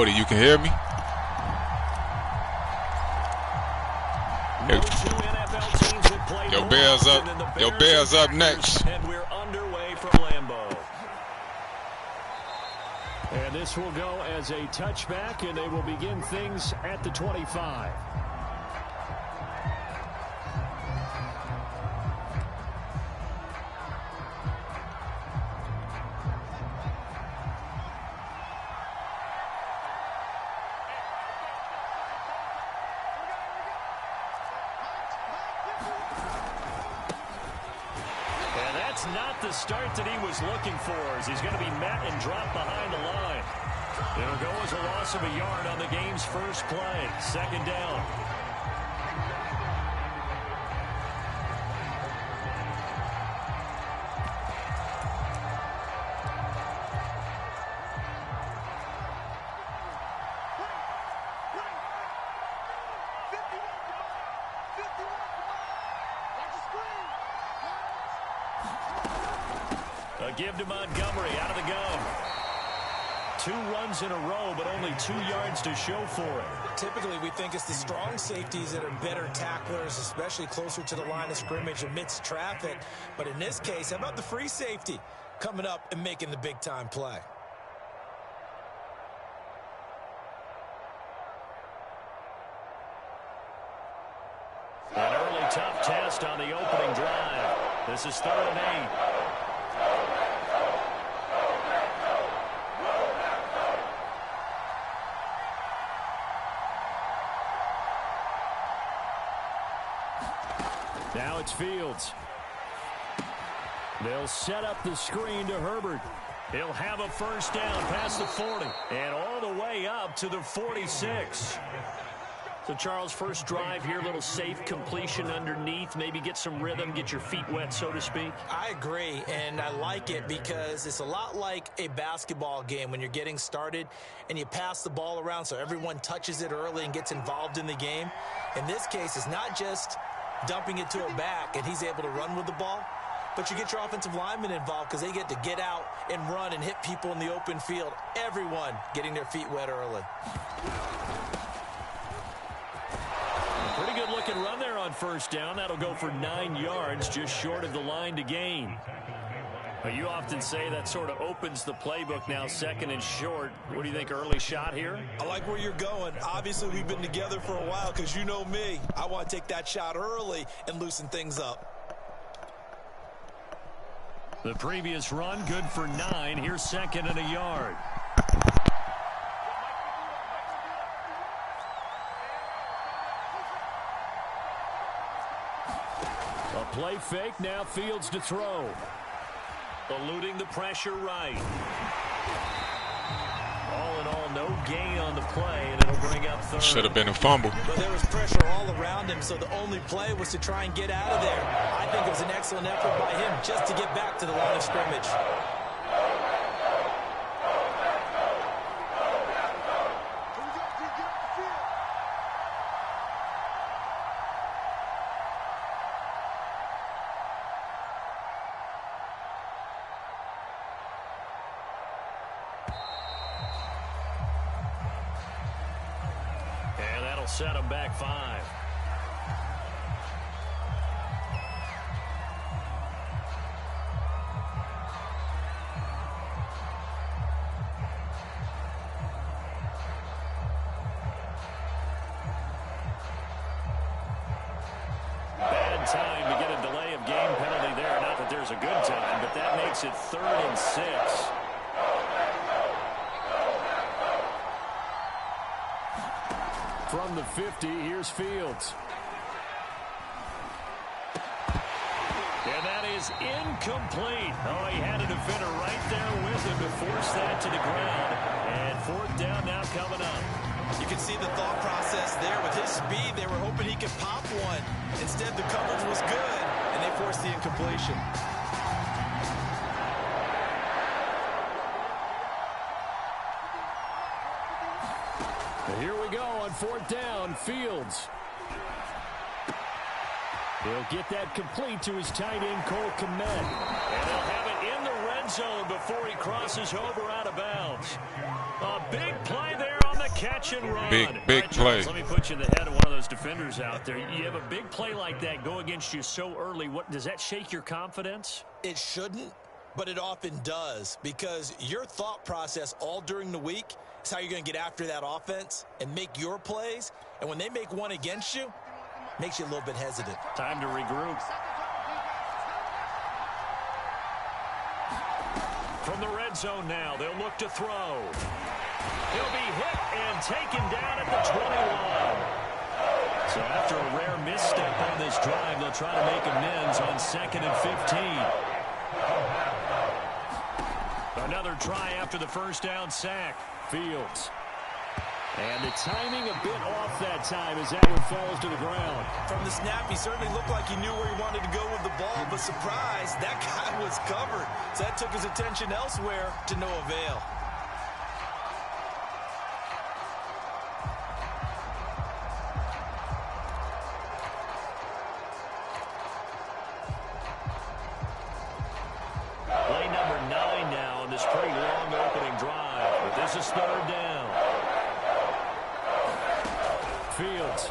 Cody, you can hear me? Your Bears up. Your Bears up next. And we're underway from Lambeau. And this will go as a touchback, and they will begin things at the 25. Not the start that he was looking for, as he's going to be met and dropped behind the line. It'll go as a loss of a yard on the game's first play. Second down. A give to Montgomery out of the gun. 2 runs in a row, but only 2 yards to show for it. Typically, we think it's the strong safeties that are better tacklers, especially closer to the line of scrimmage amidst traffic. But in this case, how about the free safety coming up and making the big-time play? An early tough test on the opening drive. This is 3rd and 8. Now it's Fields. They'll set up the screen to Herbert. He'll have a first down past the 40 and all the way up to the 46. So, Charles, first drive here, little safe completion underneath, maybe get some rhythm, get your feet wet, so to speak. I agree, and I like it because it's a lot like a basketball game when you're getting started and you pass the ball around so everyone touches it early and gets involved in the game. In this case, it's not just dumping it to a back and he's able to run with the ball, but you get your offensive linemen involved because they get to get out and run and hit people in the open field. Everyone getting their feet wet early. Pretty good looking run there on first down. That'll go for 9 yards, just short of the line to gain. But you often say that sort of opens the playbook now, 2nd and short. What do you think, early shot here? I like where you're going. Obviously, we've been together for a while because you know me. I want to take that shot early and loosen things up. The previous run, good for 9. Here's 2nd and a yard. A play fake, now Fields to throw. Eluding the pressure right. All in all, no gain on the play, and it'll bring up 3rd. Should have been a fumble. But there was pressure all around him, so the only play was to try and get out of there. I think it was an excellent effort by him just to get back to the line of scrimmage. Set him back 5. Bad time to get a delay of game penalty there. Not that there's a good time, but that makes it 3rd and 6. From the 50, here's Fields. And that is incomplete. Oh, he had a defender right there with him to force that to the ground. And 4th down now coming up. You can see the thought process there. With his speed, they were hoping he could pop one. Instead, the coverage was good, and they forced the incompletion. Here we go on 4th down. Fields. He'll get that complete to his tight end, Cole Kmet. And he'll have it in the red zone before he crosses over out of bounds. A big play there on catch and run. Big right, play. Charles, let me put you in the head of one of those defenders out there. You have a big play like that go against you so early. What does that shake your confidence? It shouldn't, but it often does, because your thought process all during the week is how you're going to get after that offense and make your plays. And when they make one against you, it makes you a little bit hesitant. Time to regroup. From the red zone now, they'll look to throw. He'll be hit and taken down at the 21. So after a rare misstep on this drive, they'll try to make amends on 2nd and 15. Another try after the first down sack. Fields. And the timing a bit off that time as that one falls to the ground. From the snap, he certainly looked like he knew where he wanted to go with the ball, but surprise, that guy was covered. So that took his attention elsewhere to no avail. Play number 9 now on this pretty long opening drive. But this is 3rd down. Fields.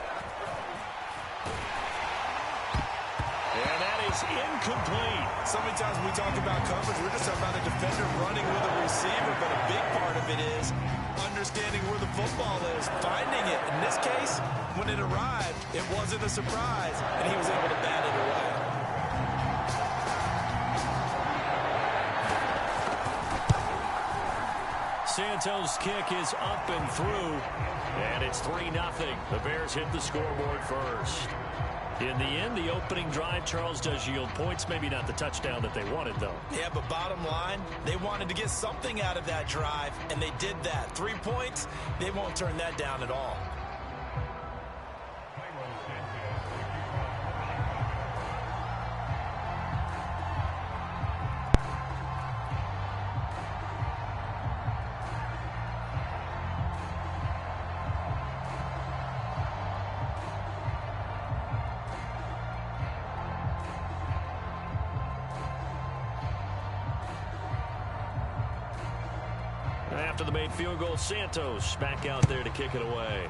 And that is incomplete. So many times when we talk about coverage, we're just talking about a defender running with a receiver, but a big part of it is understanding where the football is, finding it. In this case, when it arrived, it wasn't a surprise, and he was able to bat it away. Santos' kick is up and through, and it's 3-0. The Bears hit the scoreboard first. In the end, the opening drive, Charles, does yield points. Maybe not the touchdown that they wanted, though. Yeah, but bottom line, they wanted to get something out of that drive, and they did that. 3 points, they won't turn that down at all. After the made field goal, Santos back out there to kick it away.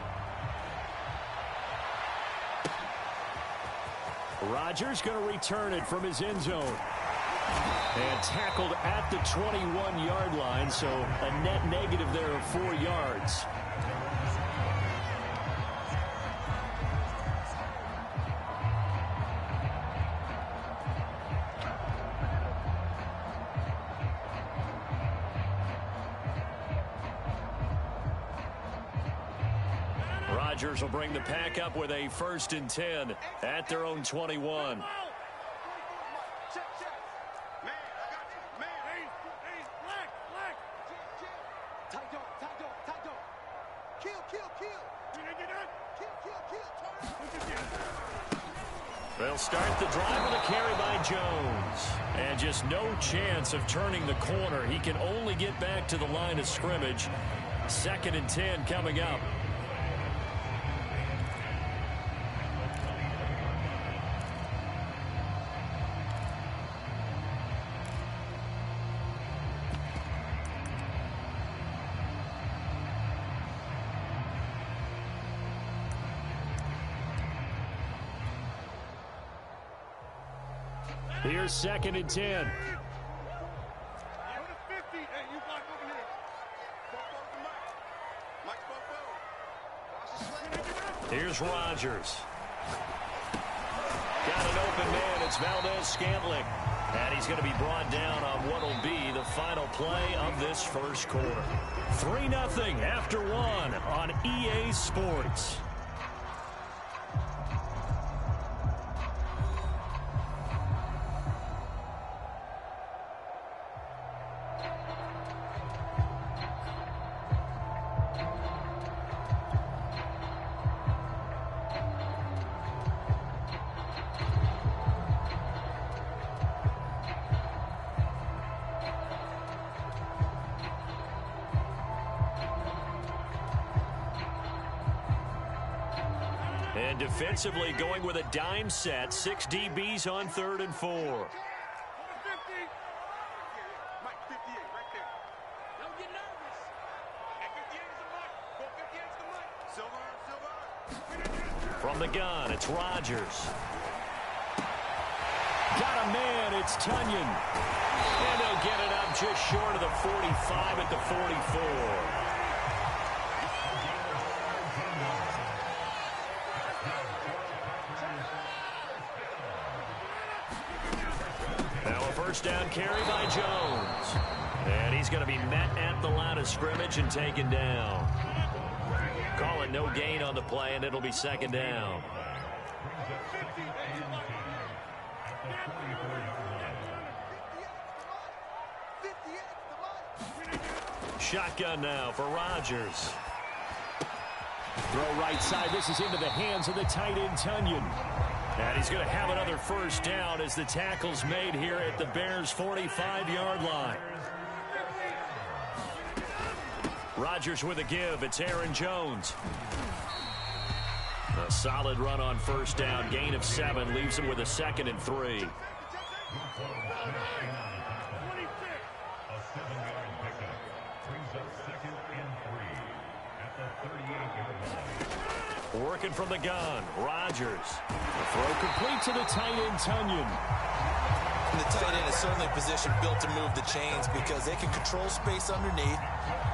Rodgers going to return it from his end zone. And tackled at the 21-yard line, so a net negative there of 4 yards. Rodgers will bring the pack up with a 1st and 10 at their own 21. They'll start the drive with a carry by Jones. And just no chance of turning the corner. He can only get back to the line of scrimmage. 2nd and 10 coming up. Here's 2nd and 10. Here's Rodgers. Got an open man. It's Valdez-Scantling. And he's going to be brought down on what will be the final play of this first quarter. 3-0 after 1 on EA Sports. And defensively going with a dime set. 6 DBs on 3rd and 4. From the gun, it's Rodgers. Got a man, it's Tunyon. And they'll get it up just short of the 45 at the 44. Now a first down carry by Jones. And he's going to be met at the line of scrimmage and taken down. Call it no gain on the play, and it'll be second down. Shotgun now for Rodgers. Throw right side. This is into the hands of the tight end, Tunyon. And he's going to have another first down as the tackle's made here at the Bears' 45-yard line. Rodgers with a give. It's Aaron Jones. A solid run on first down. Gain of 7 leaves him with a 2nd and 3. Working from the gun. Rodgers. The throw complete to the tight end, Tunyon. And the tight end is certainly a position built to move the chains because they can control space underneath.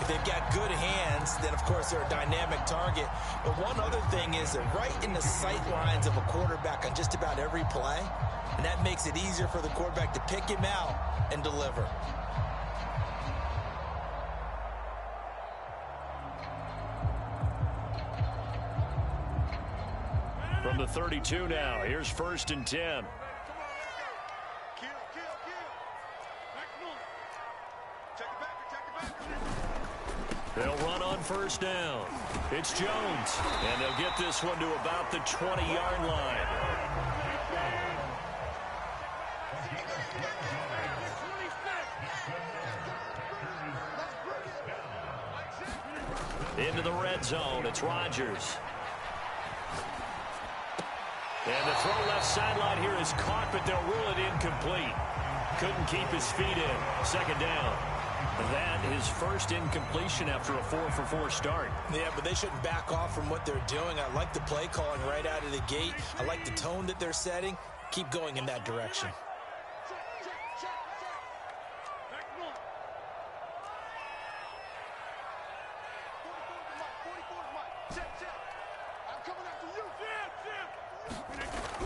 If they've got good hands, then, of course, they're a dynamic target. But one other thing is that right in the sight lines of a quarterback on just about every play, and that makes it easier for the quarterback to pick him out and deliver. From the 32 now, here's 1st and 10. They'll run on first down. It's Jones, and they'll get this one to about the 20-yard line. Into the red zone, it's Rodgers. And the throw left sideline here is caught, but they'll rule it incomplete. Couldn't keep his feet in. Second down. That is first incompletion after a 4-for-4 start. Yeah, but they shouldn't back off from what they're doing. I like the play calling right out of the gate. I like the tone that they're setting. Keep going in that direction.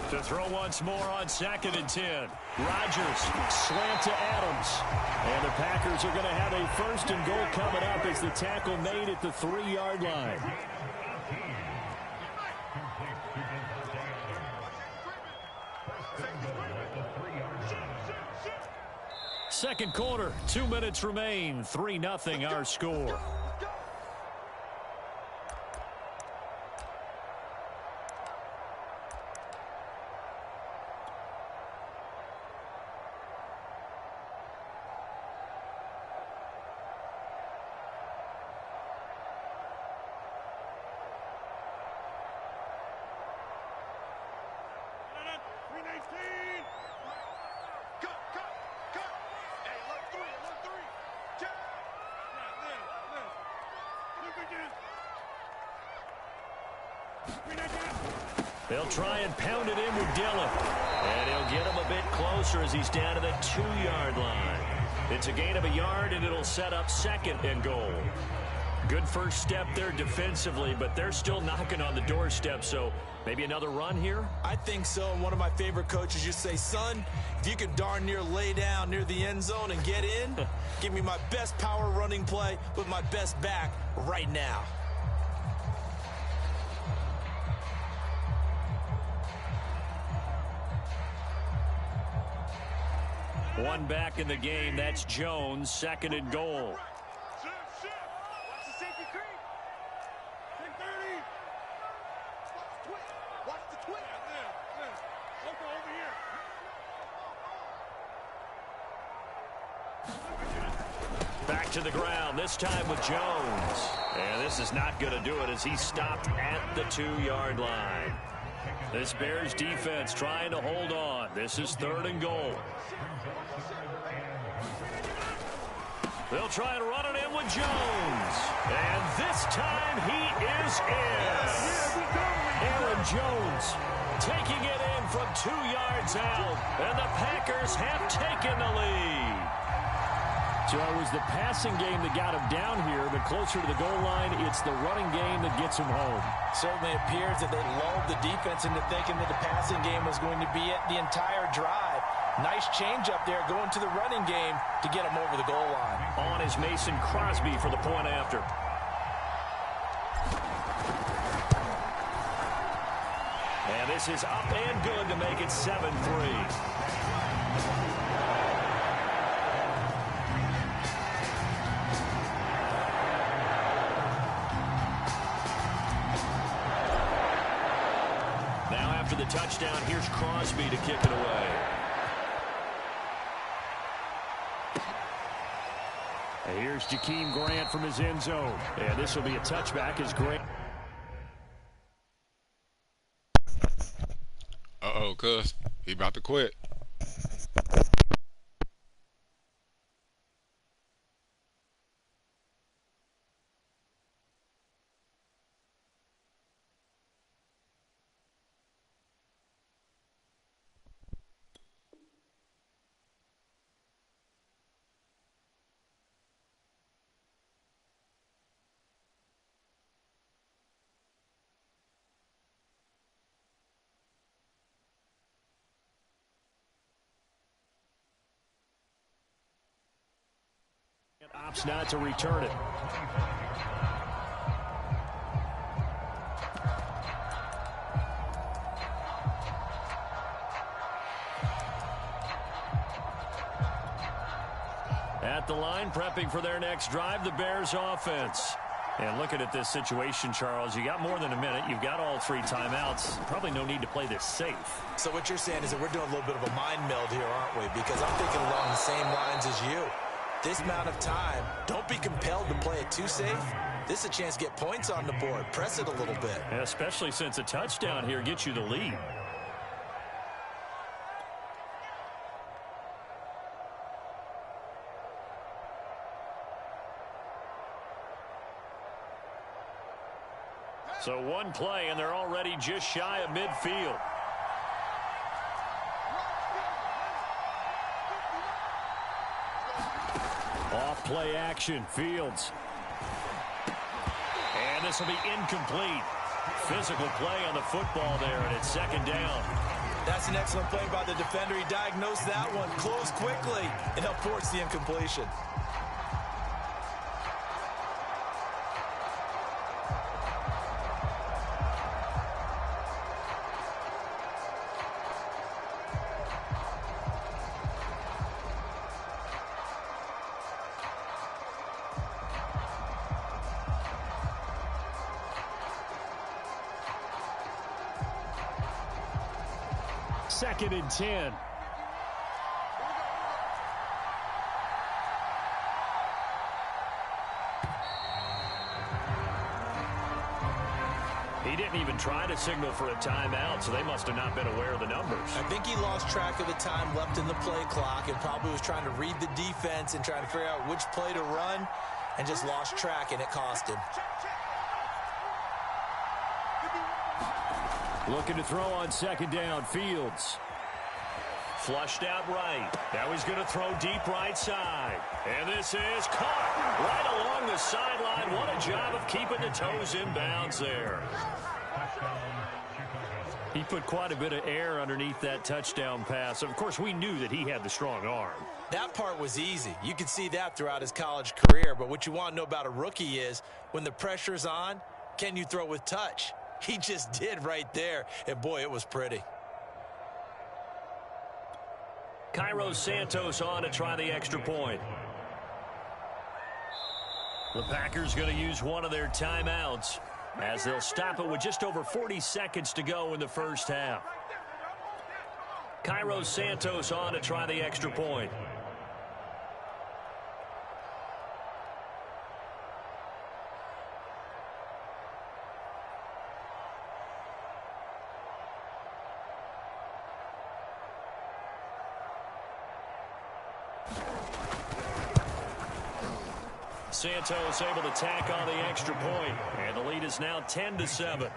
To throw once more on 2nd and 10. Rodgers slant to Adams. And the Packers are going to have a 1st and goal coming up as the tackle made at the 3-yard line. Second quarter, 2 minutes remain. 3-0 our score. They'll try and pound it in with Dillon. And he'll get him a bit closer as he's down to the 2-yard line. It's a gain of a yard, and it'll set up 2nd and goal. Good first step there defensively, but they're still knocking on the doorstep, so maybe another run here? I think so. And one of my favorite coaches used to say, son, if you can darn near lay down near the end zone and get in, give me my best power running play with my best back right now. One back in the game. That's Jones. 2nd and goal. Back to the ground, this time with Jones. And this is not going to do it as he's stopped at the 2-yard line. This Bears defense trying to hold on. This is 3rd and goal. They'll try and run it in with Jones. And this time he is in. Jones taking it in from 2 yards out, and the Packers have taken the lead. So it was the passing game that got him down here, but closer to the goal line, it's the running game that gets him home. Certainly appears that they lulled the defense into thinking that the passing game was going to be it the entire drive. Nice change up there going to the running game to get him over the goal line. On is Mason Crosby for the point after. And this is up and good to make it 7-3. After the touchdown, here's Crosby to kick it away. And here's Jakeem Grant from his end zone. And this will be a touchback as Grant. Uh-oh, cuz. He about to quit. Opts not to return it. At the line, prepping for their next drive, the Bears offense. And looking at this situation, Charles, you got more than a minute. You've got all 3 timeouts. Probably no need to play this safe. So what you're saying is that we're doing a little bit of a mind meld here, aren't we? Because I'm thinking along the same lines as you. This amount of time, don't be compelled to play it too safe. This is a chance to get points on the board. Press it a little bit. Yeah, especially since a touchdown here gets you the lead. So one play, and they're already just shy of midfield. Off play action, Fields. And this will be incomplete. Physical play on the football there, and it's second down. That's an excellent play by the defender. He diagnosed that one, closed quickly, and helped force the incompletion. Second and 10. He didn't even try to signal for a timeout, so they must have not been aware of the numbers. I think he lost track of the time left in the play clock and probably was trying to read the defense and trying to figure out which play to run and just lost track, and it cost him. Looking to throw on second down, Fields. Flushed out right. Now he's going to throw deep right side. And this is caught right along the sideline. What a job of keeping the toes in bounds there. He put quite a bit of air underneath that touchdown pass. Of course, we knew that he had the strong arm. That part was easy. You could see that throughout his college career. But what you want to know about a rookie is when the pressure's on, can you throw with touch? He just did right there. And, boy, it was pretty. Cairo Santos on to try the extra point. The Packers going to use one of their timeouts as they'll stop it with just over 40 seconds to go in the first half. Cairo Santos on to try the extra point. Santos able to tack on the extra point, and the lead is now 10-7.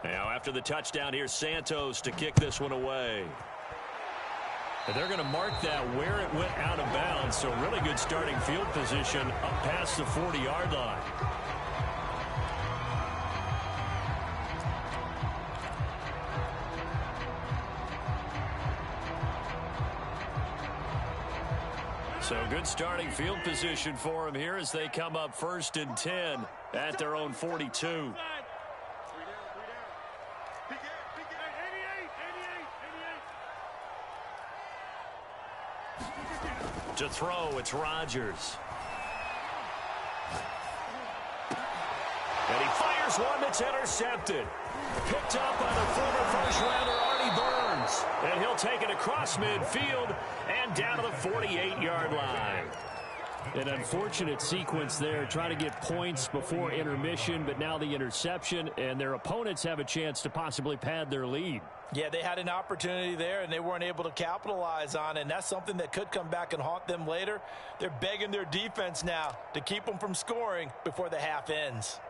Now after the touchdown, here's Santos to kick this one away. And they're going to mark that where it went out of bounds, so really good starting field position up past the 40-yard line. So good starting field position for them here as they come up 1st and 10 at their own 42. To throw, it's Rodgers. And he fires one that's intercepted. Picked up by the former first-rounder Artie Burns. And he'll take it across midfield and down to the 48-yard line. An unfortunate sequence there, trying to get points before intermission, but now the interception, and their opponents have a chance to possibly pad their lead. Yeah, they had an opportunity there, and they weren't able to capitalize on it, and that's something that could come back and haunt them later. They're begging their defense now to keep them from scoring before the half ends.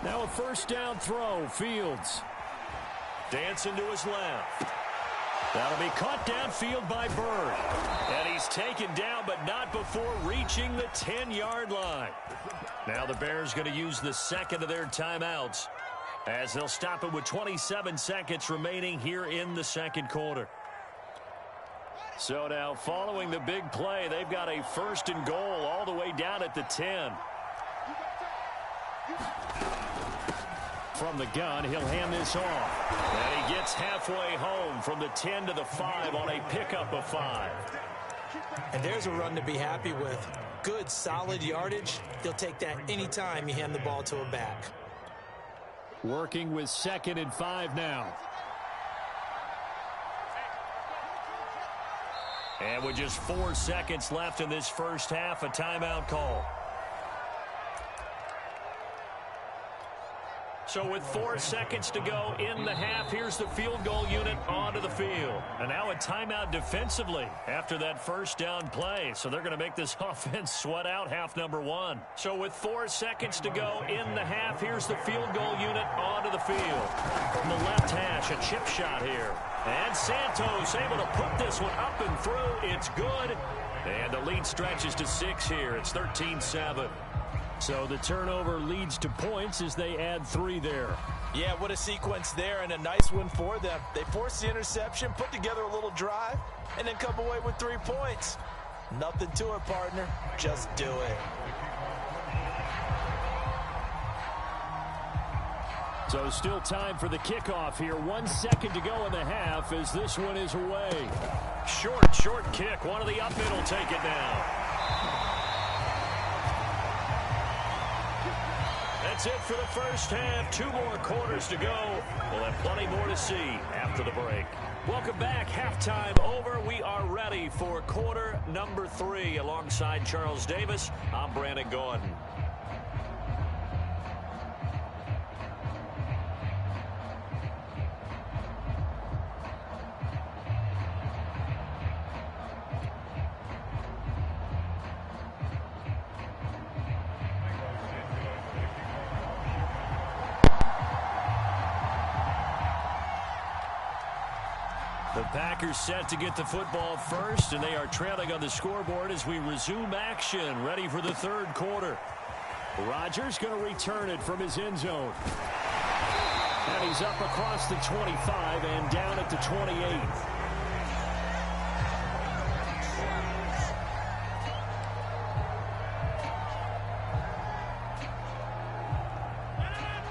Now a first down throw, Fields. Dancing to his left. That'll be caught downfield by Bird. And he's taken down, but not before reaching the 10-yard line. Now the Bears going to use the second of their timeouts as they'll stop it with 27 seconds remaining here in the second quarter. So now following the big play, they've got a 1st and goal all the way down at the 10. From the gun, he'll hand this off. And he gets halfway home from the 10 to the 5 on a pickup of 5. And there's a run to be happy with. Good, solid yardage. He'll take that anytime you hand the ball to a back. Working with 2nd and 5 now. And with just 4 seconds left in this first half, a timeout call. So with 4 seconds to go in the half, here's the field goal unit onto the field. And now a timeout defensively after that first down play. So they're going to make this offense sweat out half number 1. So with 4 seconds to go in the half, here's the field goal unit onto the field. From the left hash, a chip shot here. And Santos able to put this one up and through. It's good. And the lead stretches to 6 here. It's 13-7. So the turnover leads to points as they add 3 there. Yeah, what a sequence there, and a nice one for them. They forced the interception, put together a little drive, and then come away with 3 points. Nothing to it, partner. Just do it. So still time for the kickoff here. 1 second to go in the half as this one is away. Short kick. One of the up mid will take it now. That's it for the first half. 2 more quarters to go. We'll have plenty more to see after the break. Welcome back. Halftime over. We are ready for quarter number 3. Alongside Charles Davis, I'm Brandon Gordon. The Packers set to get the football first, and they are trailing on the scoreboard as we resume action, ready for the third quarter. Rodgers going to return it from his end zone. And he's up across the 25 and down at the 28.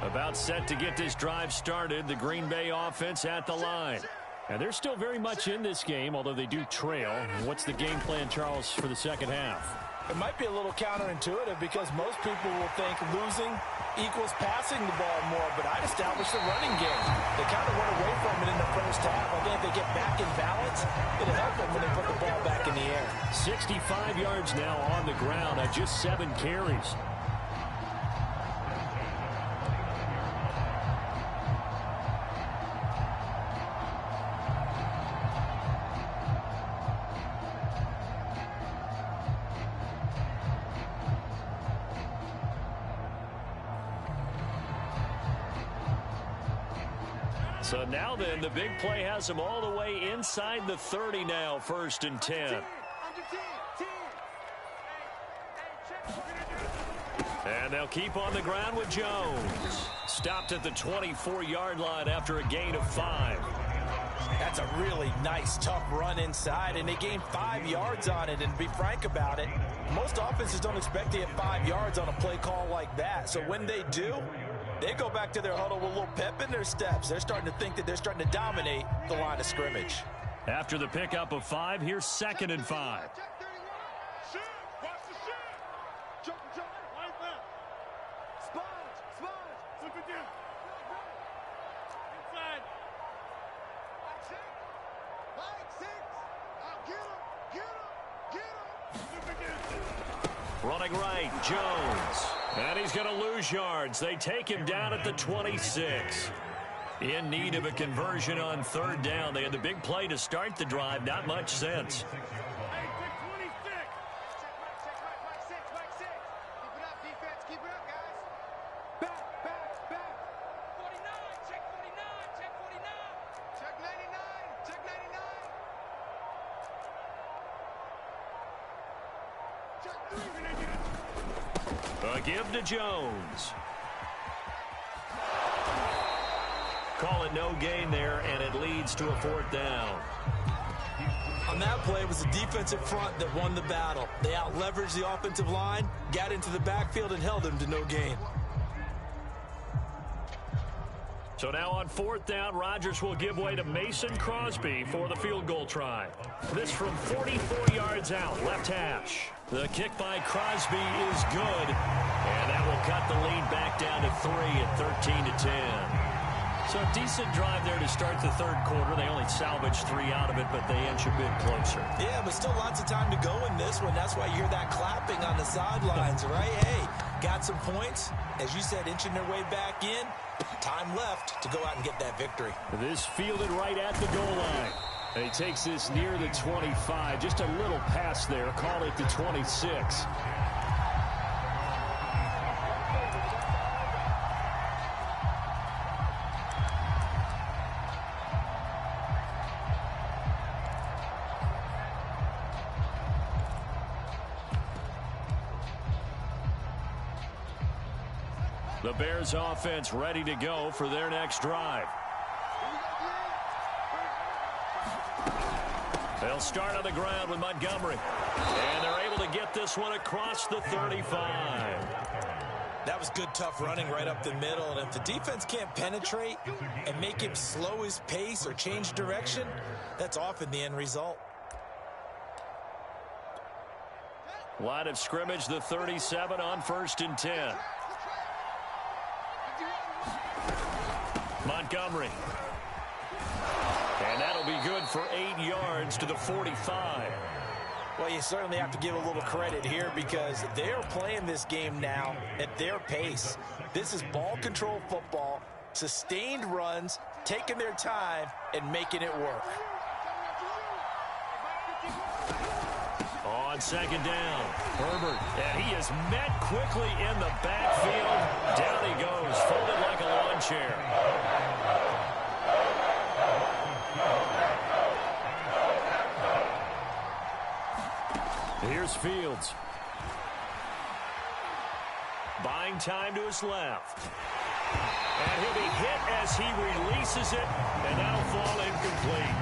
About set to get this drive started, the Green Bay offense at the line. And they're still very much in this game, although they do trail. What's the game plan, Charles, for the second half? It might be a little counterintuitive because most people will think losing equals passing the ball more, but I'd establish the running game. They kind of went away from it in the first half. I think if they get back in balance, it'll help them when they put the ball back in the air. 65 yards now on the ground at just 7 carries. So now then, the big play has them all the way inside the 30 now, 1st and 10. And they'll keep on the ground with Jones. Stopped at the 24-yard line after a gain of 5. That's a really nice, tough run inside, and they gained 5 yards on it. And to be frank about it, most offenses don't expect to get 5 yards on a play call like that. So when they do, they go back to their huddle with a little pep in their steps. They're starting to think that they're starting to dominate the line of scrimmage. After the pickup of 5, here's 2nd and 5. Running right, Jones. And he's going to lose yards. They take him down at the 26. In need of a conversion on 3rd down. They had the big play to start the drive. Not much sense. A give to Jones. Call it no gain there, and it leads to a 4th down. On that play, it was the defensive front that won the battle. They out-leveraged the offensive line, got into the backfield, and held them to no gain. So now on 4th down, Rodgers will give way to Mason Crosby for the field goal try. This from 44 yards out, left hash. The kick by Crosby is good, and that will cut the lead back down to 3 at 13-10. So a decent drive there to start the 3rd quarter. They only salvaged 3 out of it, but they inch a bit closer. Yeah, but still lots of time to go in this one. That's why you hear that clapping on the sidelines, right? Hey, got some points. As you said, inching their way back in. Time left to go out and get that victory. This fielded right at the goal line. And he takes this near the 25. Just a little pass there. Call it the 26. The Bears offense ready to go for their next drive. They'll start on the ground with Montgomery. And they're able to get this one across the 35. That was good, tough running right up the middle. And if the defense can't penetrate and make him slow his pace or change direction, that's often the end result. Line of scrimmage, the 37 on 1st and 10. Montgomery. And that'll be good for 8 yards to the 45. Well, you certainly have to give a little credit here because they're playing this game now at their pace. This is ball control football, sustained runs, taking their time, and making it work. On 2nd down, Herbert. And he is met quickly in the backfield. Down he goes, folded like a lawn chair. Here's Fields. Buying time to his left. And he'll be hit as he releases it, and that'll fall incomplete.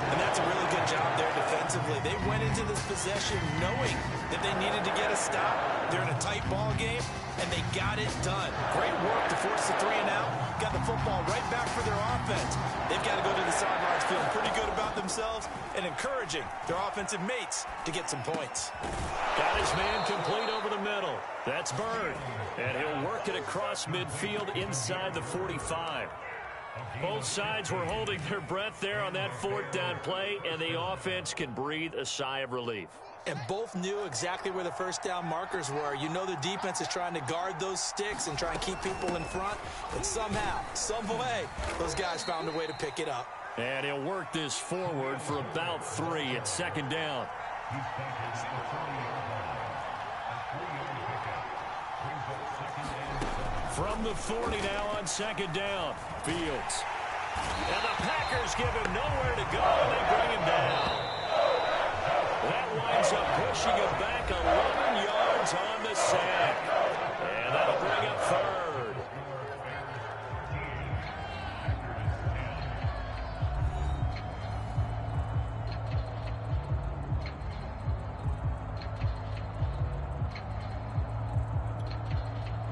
And that's a really good job there defensively. They went into this possession knowing that they needed to get a stop. They're in a tight ball game, and they got it done. Great work to force the 3 and out. Got the football right back for their offense. They've got to go to the sidelines feeling pretty good about themselves and encouraging their offensive mates to get some points. Got his man complete over the middle. That's Bird. And he'll work it across midfield inside the 45. Both sides were holding their breath there on that fourth down play, and the offense can breathe a sigh of relief. And both knew exactly where the first down markers were. You know the defense is trying to guard those sticks and try and keep people in front. But somehow, some way, those guys found a way to pick it up. And he'll work this forward for about 3 at second down. From the 40 now on second down, Fields. And the Packers give him nowhere to go, and they bring him down. That winds up pushing him back 11 yards on the sack. And that'll bring up third.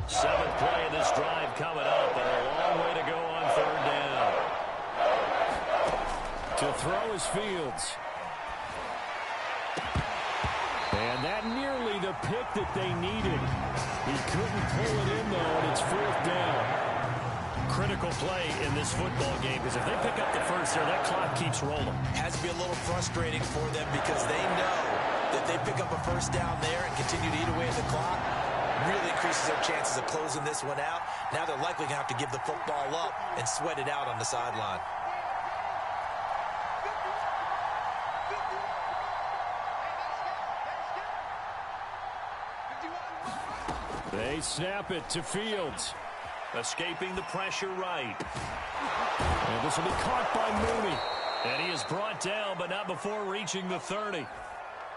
Seventh play of this drive coming up, and a long way to go on third down. To throw is Fields. And that nearly the pick that they needed. He couldn't pull it in, though, and it's fourth down. Critical play in this football game, because if they pick up the first there, that clock keeps rolling. Has to be a little frustrating for them because they know that they pick up a first down there and continue to eat away at the clock. Really increases their chances of closing this one out. Now they're likely going to have to give the football up and sweat it out on the sideline. They snap it to Fields. Escaping the pressure right. And this will be caught by Mooney. And he is brought down, but not before reaching the 30.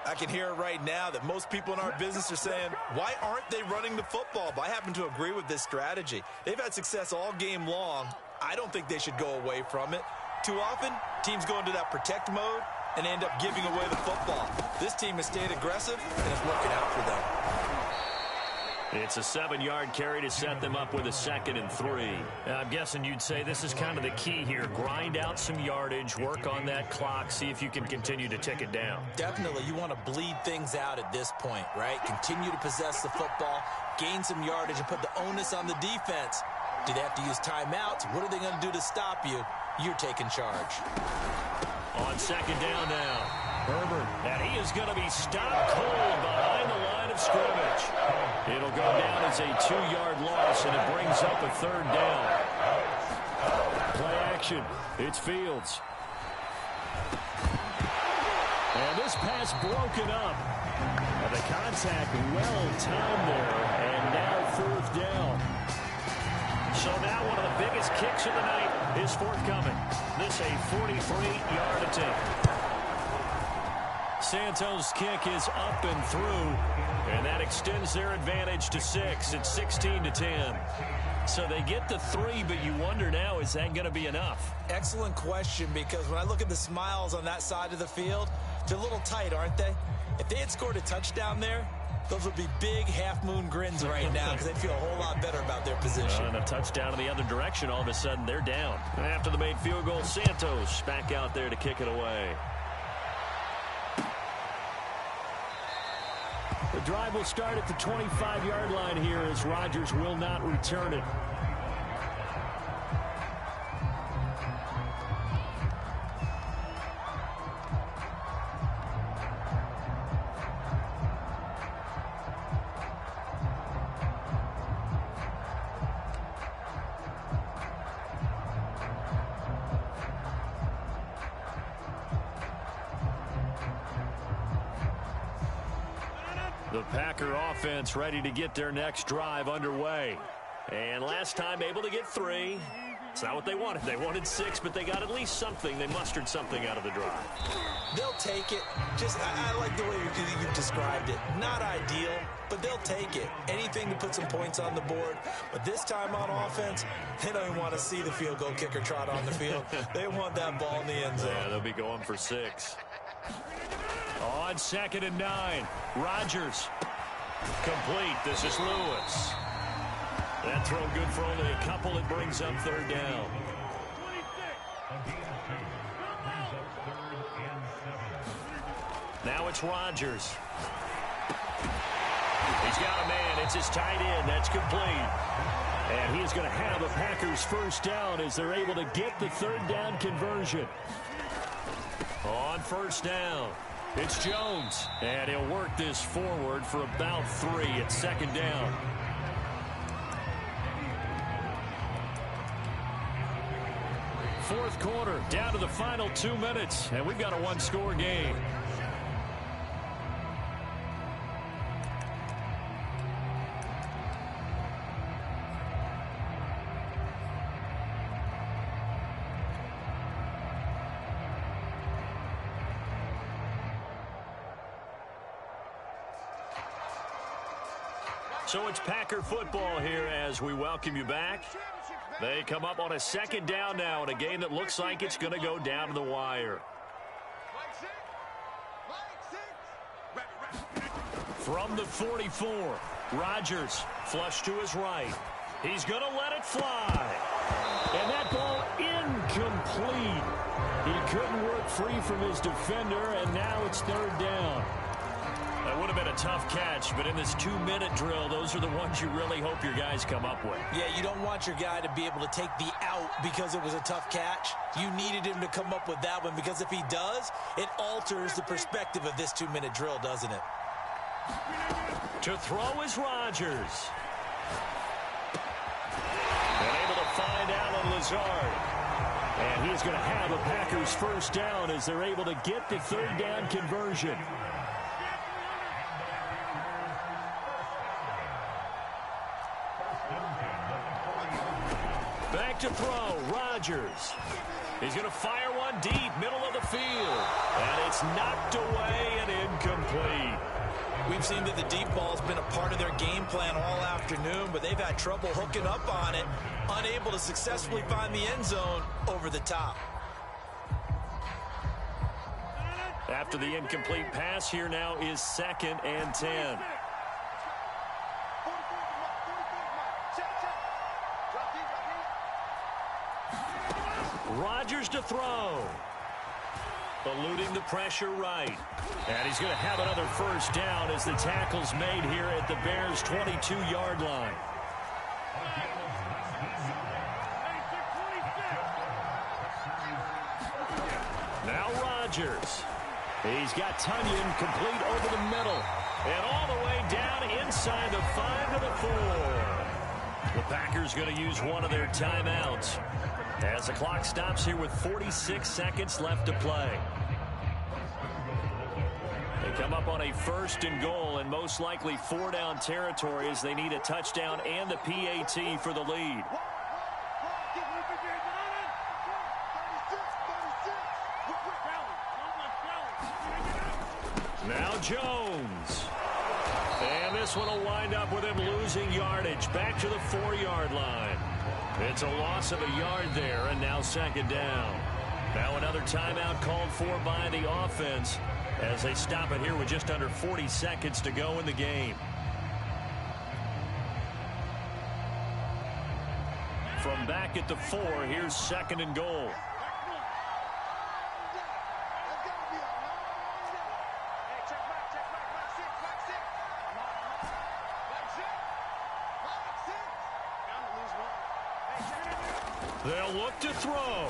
I can hear it right now that most people in our business are saying, why aren't they running the football? But I happen to agree with this strategy. They've had success all game long. I don't think they should go away from it. Too often, teams go into that protect mode and end up giving away the football. This team has stayed aggressive, and it's working out for them. It's a 7-yard carry to set them up with a 2nd and 3. I'm guessing you'd say this is kind of the key here. Grind out some yardage, work on that clock, see if you can continue to tick it down. Definitely. You want to bleed things out at this point, right? Continue to possess the football, gain some yardage, and put the onus on the defense. Do they have to use timeouts? What are they going to do to stop you? You're taking charge. On second down now, Herbert, and he is going to be stopped cold behind the line of scrimmage. It'll go down as a 2-yard loss, and it brings up a third down. Play action. It's Fields. And this pass broken up. And the contact well timed there, and now fourth down. So now one of the biggest kicks of the night is forthcoming. This a 43-yard attempt. Santos' kick is up and through, and that extends their advantage to 6. It's 16-10. So they get the 3, but you wonder now, is that going to be enough? Excellent question, because when I look at the smiles on that side of the field, they're a little tight, aren't they? If they had scored a touchdown there, those would be big half-moon grins right now because they feel a whole lot better about their position. And a touchdown in the other direction, all of a sudden they're down. After the made field goal, Santos back out there to kick it away. The drive will start at the 25-yard line here as Rodgers will not return it. The Packer offense ready to get their next drive underway. And last time able to get 3. It's not what they wanted. They wanted 6, but they got at least something. They mustered something out of the drive. They'll take it. Just, I like the way you've described it. Not ideal, but they'll take it. Anything to put some points on the board. But this time on offense, they don't even want to see the field goal kicker trot on the field. They want that ball in the end zone. Yeah, they'll be going for 6. On 2nd and 9, Rodgers. Complete. This is Lewis. That throw good for only a couple. It brings up third down. Now it's Rodgers. He's got a man. It's his tight end. That's complete. And he is going to have a Packers first down as they're able to get the third down conversion. On first down, it's Jones. And he'll work this forward for about 3 at second down. Fourth quarter, down to the final 2 minutes. And we've got a one-score game. So it's Packer football here as we welcome you back. They come up on a second down now in a game that looks like it's going to go down to the wire. From the 44, Rodgers flush to his right. He's going to let it fly. And that ball incomplete. He couldn't work free from his defender, and now it's third down. That would have been a tough catch, but in this 2-minute drill, those are the ones you really hope your guys come up with. Yeah, you don't want your guy to be able to take the out because it was a tough catch. You needed him to come up with that one because if he does, it alters the perspective of this 2-minute drill, doesn't it? To throw is Rodgers. And able to find Allen Lazard. And he's going to have a Packers first down as they're able to get the third down conversion. Back to throw, Rodgers. He's going to fire one deep, middle of the field. And it's knocked away and incomplete. We've seen that the deep ball's been a part of their game plan all afternoon, but they've had trouble hooking up on it, unable to successfully find the end zone over the top. After the incomplete pass, here now is 2nd and 10. Rodgers to throw. Eluding the pressure right. And he's going to have another first down as the tackle's made here at the Bears' 22-yard line. Now Rodgers. He's got Tunyon complete over the middle. And all the way down inside the 5 to the 4. The Packers going to use one of their timeouts as the clock stops here with 46 seconds left to play. They come up on a 1st and goal and most likely 4-down territory as they need a touchdown and the PAT for the lead. Now Jones. And this one will wind up with him losing yardage back to the 4-yard line. It's a loss of a yard there, and now 2nd down. Now another timeout called for by the offense as they stop it here with just under 40 seconds to go in the game. From back at the 4, here's 2nd and goal. They'll look to throw.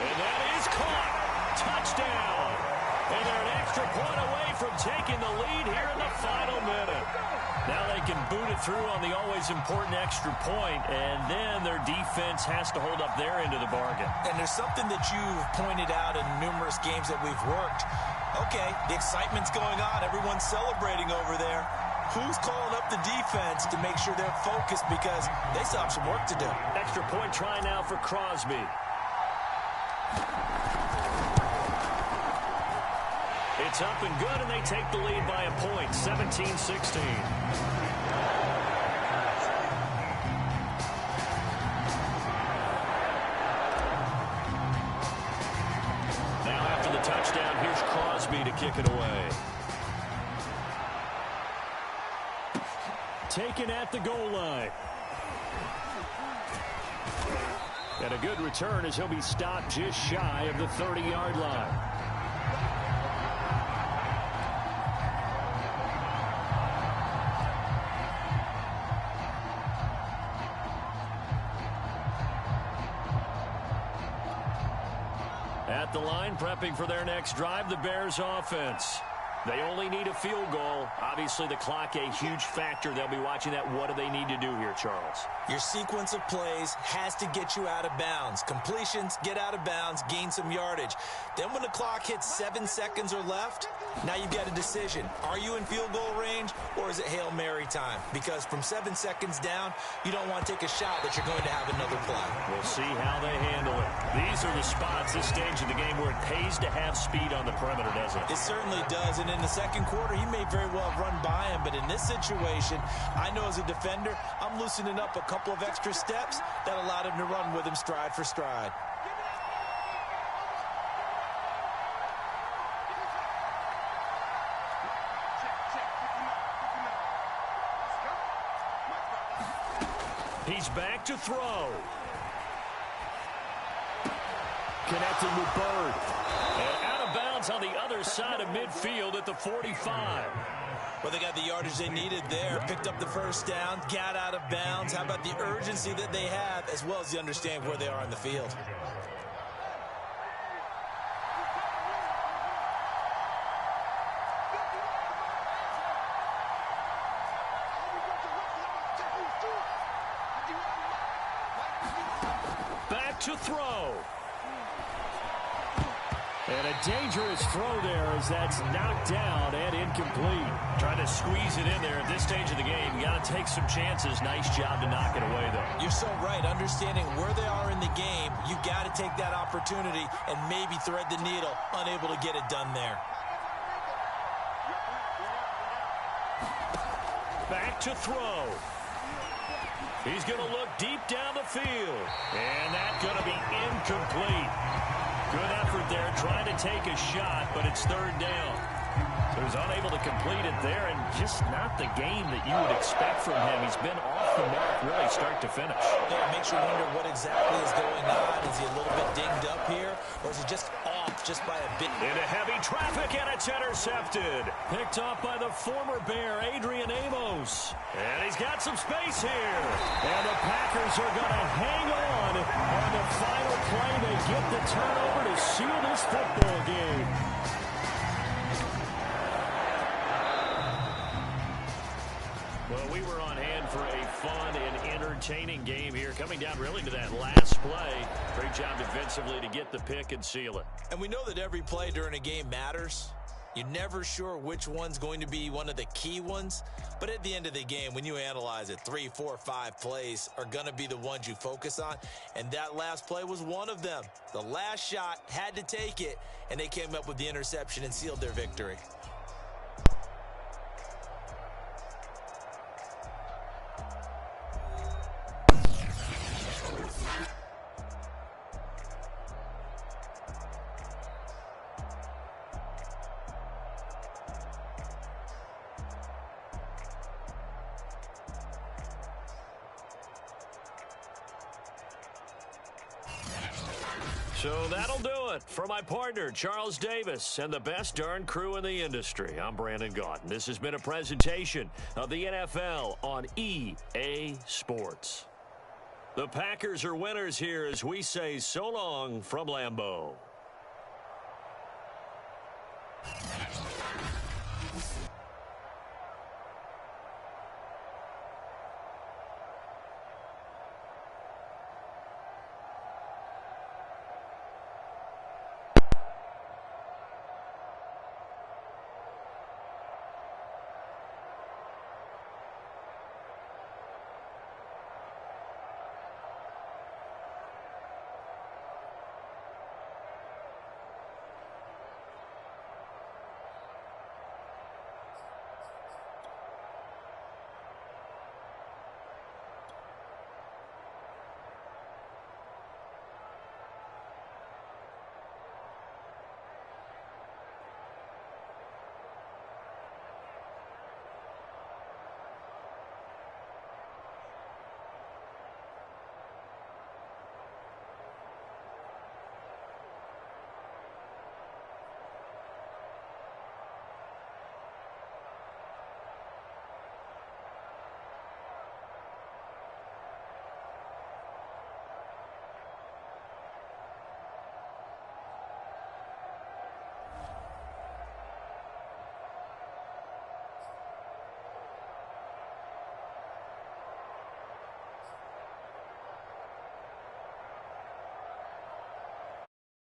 And that is caught. Touchdown. And they're an extra point away from taking the lead here in the final minute. Now they can boot it through on the always important extra point, and then their defense has to hold up their end of the bargain. And there's something that you've pointed out in numerous games that we've worked. Okay, the excitement's going on. Everyone's celebrating over there. Who's calling up the defense to make sure they're focused because they still have some work to do? Extra point try now for Crosby. It's up and good, and they take the lead by a point, 17-16. Now after the touchdown, here's Crosby to kick it away. Taken at the goal line. And a good return as he'll be stopped just shy of the 30-yard line. At the line, prepping for their next drive, the Bears offense. They only need a field goal. Obviously, the clock a huge factor. They'll be watching that. What do they need to do here, Charles? Your sequence of plays has to get you out of bounds. Completions, get out of bounds, gain some yardage. Then when the clock hits 7 seconds or left, now you've got a decision. Are you in field goal range, or is it Hail Mary time? Because from 7 seconds down, you don't want to take a shot that you're going to have another play. We'll see how they handle it. These are the spots, this stage of the game, where it pays to have speed on the perimeter, doesn't it? It certainly does, and in the second quarter, he may very well run by him, but in this situation, I know as a defender, I'm loosening up a couple of extra steps that allowed him to run with him stride for stride. He's back to throw. Connecting with Bird. And out of bounds on the other side of midfield at the 45. Well, they got the yardage they needed there. Picked up the first down, got out of bounds. How about the urgency that they have, as well as the understanding where they are in the field? Back to throw. And a dangerous throw there as that's knocked down and incomplete. Trying to squeeze it in there at this stage of the game. You got to take some chances. Nice job to knock it away, though. You're so right. Understanding where they are in the game, you got to take that opportunity and maybe thread the needle. Unable to get it done there. Back to throw. He's going to look deep down the field. And that's going to be incomplete. Good effort there, trying to take a shot, but it's third down. So he's unable to complete it there, and just not the game that you would expect from him. He's been off the mark, really, start to finish. Yeah, it makes you wonder what exactly is going on. Is he a little bit dinged up here, or is he just off just by a bit? Into heavy traffic, and it's intercepted. Picked off by the former Bear, Adrian Amos. And he's got some space here. And the Packers are going to hang on the final play. They get the turnover to seal this football game. Well, we were on hand for a fun and entertaining game here, coming down really to that last play. Great job defensively to get the pick and seal it. And we know that every play during a game matters. You're never sure which one's going to be one of the key ones. But at the end of the game, when you analyze it, 3, 4, 5 plays are going to be the ones you focus on. And that last play was one of them. The last shot had to take it, and they came up with the interception and sealed their victory. So that'll do it for my partner, Charles Davis, and the best darn crew in the industry. I'm Brandon Gaudin. This has been a presentation of the NFL on EA Sports. The Packers are winners here as we say so long from Lambeau.